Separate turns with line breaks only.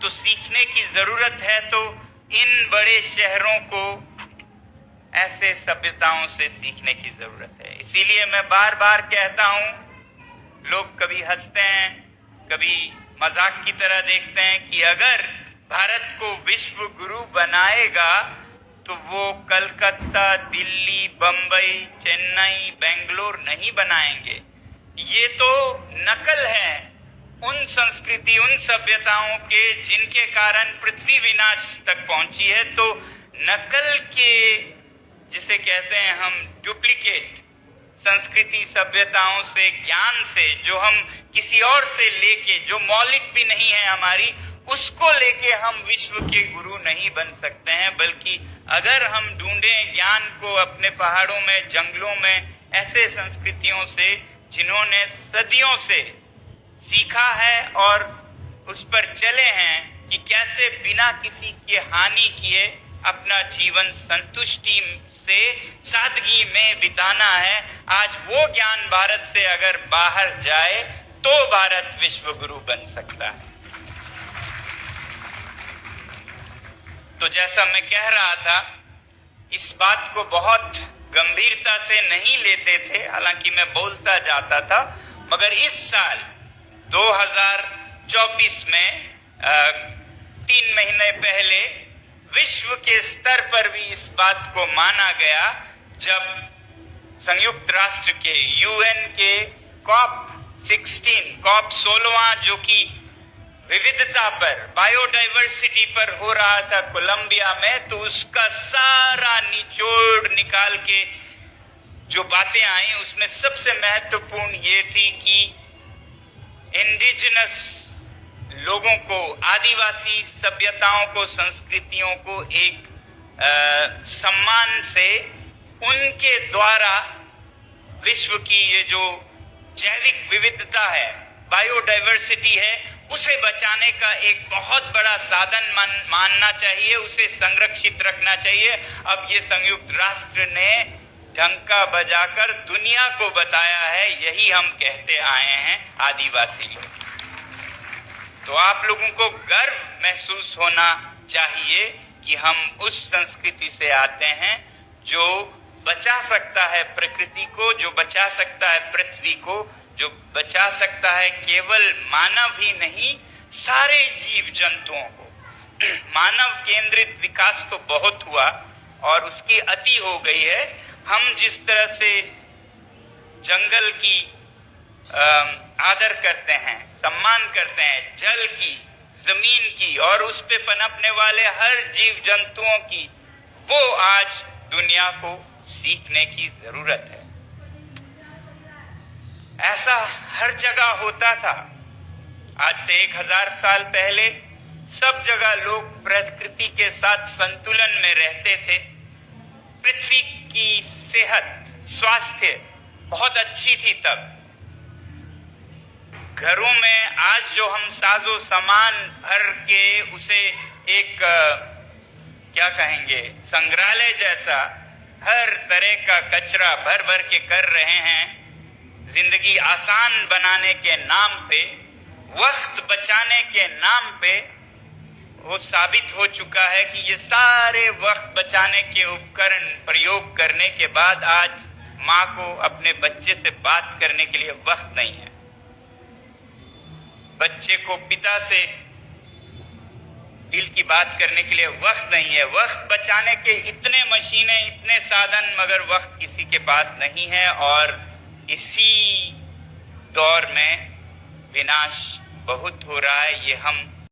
तो सीखने की जरूरत है तो इन बड़े शहरों को ऐसे सभ्यताओं से सीखने की जरूरत है। इसीलिए मैं बार बार कहता हूं, लोग कभी हंसते हैं, कभी मजाक की तरह देखते हैं कि अगर भारत को विश्व गुरु बनाएगा तो वो कलकत्ता, दिल्ली, बंबई, चेन्नई, बेंगलोर नहीं बनाएंगे। ये तो नकल है उन संस्कृति, उन सभ्यताओं के जिनके कारण पृथ्वी विनाश तक पहुंची है। तो नकल के, जिसे कहते हैं हम डुप्लीकेट संस्कृति सभ्यताओं से, ज्ञान से, जो हम किसी और से लेके, जो मौलिक भी नहीं है हमारी, उसको लेके हम विश्व के गुरु नहीं बन सकते हैं। बल्कि अगर हम ढूंढें ज्ञान को अपने पहाड़ों में, जंगलों में, ऐसे संस्कृतियों से जिन्होंने सदियों से सीखा है और उस पर चले हैं कि कैसे बिना किसी के हानि किए अपना जीवन संतुष्टि से, सादगी में बिताना है। आज वो ज्ञान भारत से अगर बाहर जाए तो भारत विश्व गुरु बन सकता है। तो जैसा मैं कह रहा था, इस बात को बहुत गंभीरता से नहीं लेते थे, हालांकि मैं बोलता जाता था, मगर इस साल 2024 में 3 महीने पहले विश्व के स्तर पर भी इस बात को माना गया जब संयुक्त राष्ट्र के, यूएन के COP 16 जो कि विविधता पर, बायोडाइवर्सिटी पर हो रहा था कोलंबिया में, तो उसका सारा निचोड़ निकाल के जो बातें आई उसमें सबसे महत्वपूर्ण ये थी कि इंडिजिनस लोगों को, आदिवासी सभ्यताओं को, संस्कृतियों को एक सम्मान से उनके द्वारा विश्व की ये जो जैविक विविधता है, बायोडाइवर्सिटी है, उसे बचाने का एक बहुत बड़ा साधन मानना चाहिए, उसे संरक्षित रखना चाहिए। अब ये संयुक्त राष्ट्र ने डंका बजाकर दुनिया को बताया है, यही हम कहते आए हैं आदिवासी लोग। तो आप लोगों को गर्व महसूस होना चाहिए कि हम उस संस्कृति से आते हैं जो बचा सकता है प्रकृति को, जो बचा सकता है पृथ्वी को, जो बचा सकता है केवल मानव ही नहीं, सारे जीव जंतुओं को। मानव केंद्रित विकास तो बहुत हुआ और उसकी अति हो गई है। हम जिस तरह से जंगल की आदर करते हैं, सम्मान करते हैं, जल की, जमीन की और उस पे पनपने वाले हर जीव जंतुओं की, वो आज दुनिया को सीखने की जरूरत है। ऐसा हर जगह होता था। आज से 1000 साल पहले सब जगह लोग प्रकृति के साथ संतुलन में रहते थे। पृथ्वी की सेहत, स्वास्थ्य बहुत अच्छी थी तब। घरों में आज जो हम साजो सामान भर के उसे एक क्या कहेंगे, संग्रहालय जैसा हर तरह का कचरा भर भर के कर रहे हैं, जिंदगी आसान बनाने के नाम पे, वक्त बचाने के नाम पे, वो साबित हो चुका है कि ये सारे वक्त बचाने के उपकरण प्रयोग करने के बाद आज माँ को अपने बच्चे से बात करने के लिए वक्त नहीं है। बच्चे को पिता से दिल की बात करने के लिए वक्त नहीं है। वक्त बचाने के इतने मशीनें, इतने साधन, मगर वक्त किसी के पास नहीं है। और इसी दौर में विनाश बहुत हो रहा है, ये हम